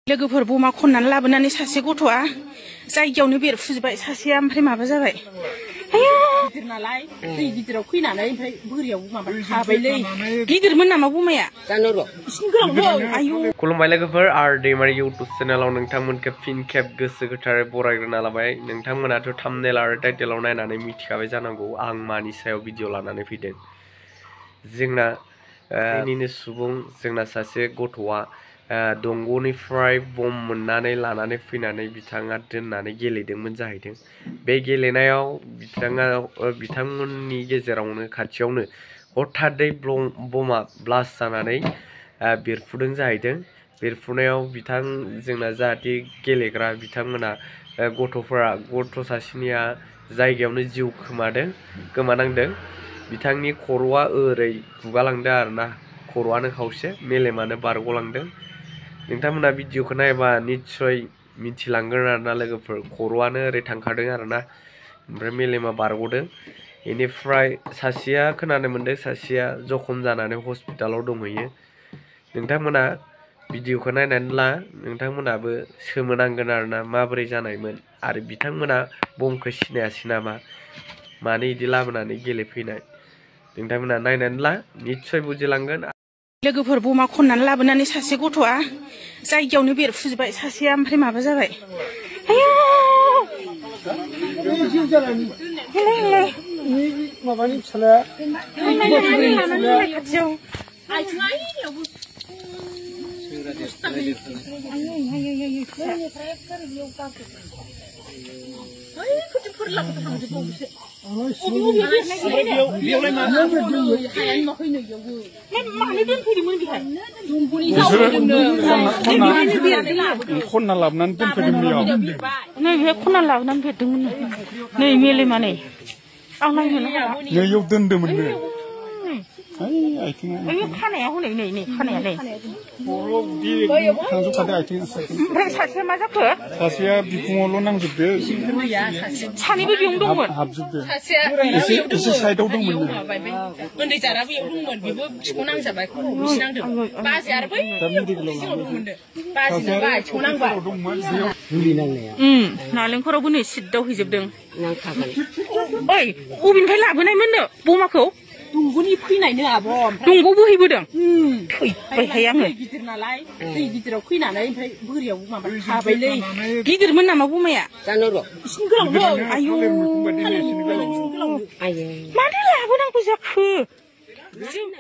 लोगोफोर बमा खननानै लाबोनानै सासे गथ'आ जायगायावनो बेरफुजोबबाय सासेया ओमफ्राय माबा जाबाय गिदिर नालाय दै गिदिराव फैनानै ओमफ्राय बोरियाव माबा थाबायलै गिदिरमोन नामा बमाया जानो र' इसिं गोलाव आयु खुलुमबाय लोगोफोर आरो दैमारि इउटुब चेनेलाव नोंथांमोनखौ फिन खेब गोसो गोथारै बरायग्रोना लाबाय। नोंथांमोनाथ' थाम्बनेल आरो टाइटेलाव नायनानै मिथिखाबाय जानांगौ आं मानि सायाव भिडिअ लानानै फैदों। जोंना सुबुं जोंना सासे गथ'आ दंग'निफ्राय बम मोननानै लानानै फैनानै बिथाङा दोननानै गेलेदोंमोन जाहैदों। बे गेलेनायाव बिथांमोननि गेजेरावनो खाथियावनो हथादै बमा ब्लास्ट जानानै बेरफुदों जाहैदों। बेरफुनायाव जोंना जाहाथे गेलेग्रा बिथांमोना गथ' सासेनिया जायगायावनो जिउ गोमानांदों। बिथांनि खर'आ ओरै गुगालांदों आरोना, खर'आनो खावसे मेलेमानो बारग'लांदों। नोंथांमोना भिडिअखौ नायबा निस्सय मिथिलांगोन आरोना लोगोफोर, खर'आनो ओरै थांखादों आरोना ओमफ्राय मेलेमा बारग'दों। बेनिफ्राय सासेया खोनानो मोन्दों सासेया जखम जानानै हस्पिटालाव दंहैयो। नोंथांमोना भिडिअखौ नायनानै नोंथांमोनाबो सोमोनांगोन आरोना माबोरै जानायमोन आरो बिथांमोना बमखौ सिनायासै नामा, मानो इदि लाबोनानै गेलेफैनाय। नोंथांमोना नायनानै निस्सय बुजिलांगोन। लोगोफोर बमा खननानै लाबोनानै सासे गथ'आ जायगायावनो बेरफुजोबबाय सासेया ओमफ्राय माबा जाबाय माबानि फिसालाया खाथियाव खनना लाबोनानै दोनफैदों बेयाव नैबे खनना लाबोनानै फेरदोंमोन नै मेलेमा नै आं नायनो नैयाव दोन्दोंमोननो आथिङा खानाया हनै नै खानाया नै थांजोबखादों आथिं ओमफ्राय सासेया मा जाखो सासेया बिखुङावल' नांजोबदो सानैबो बेयावनो दंमोन हाबजोबदो एसे साइडआव दंमोन उन्दै जारा बेयाव दंमोन बेबो बिखौ नांजाबाय खर'आव नांदों बाजै आरो बै सिङाव दंमोन बाजैनाबो आथिङाव नांबाय मुलि नांनाया नालेंखरावबो नै सिद्दाव हैजोबदों ओइ बबेनिफ्राय लाबोनायमोननो बमाखौ दंग'नि फैनायनो आब' दंग' बोहैबोदों थैबायहाय आङो गिदिर नालाय दै गिदिराव फैनानै ओमफ्राय बोरियाव माबा थाबायलै गिदिरमोन नामा बमाया जानो र' इसिं गोलाव आयु मानो लाबोनांगौ जाखो जोंबो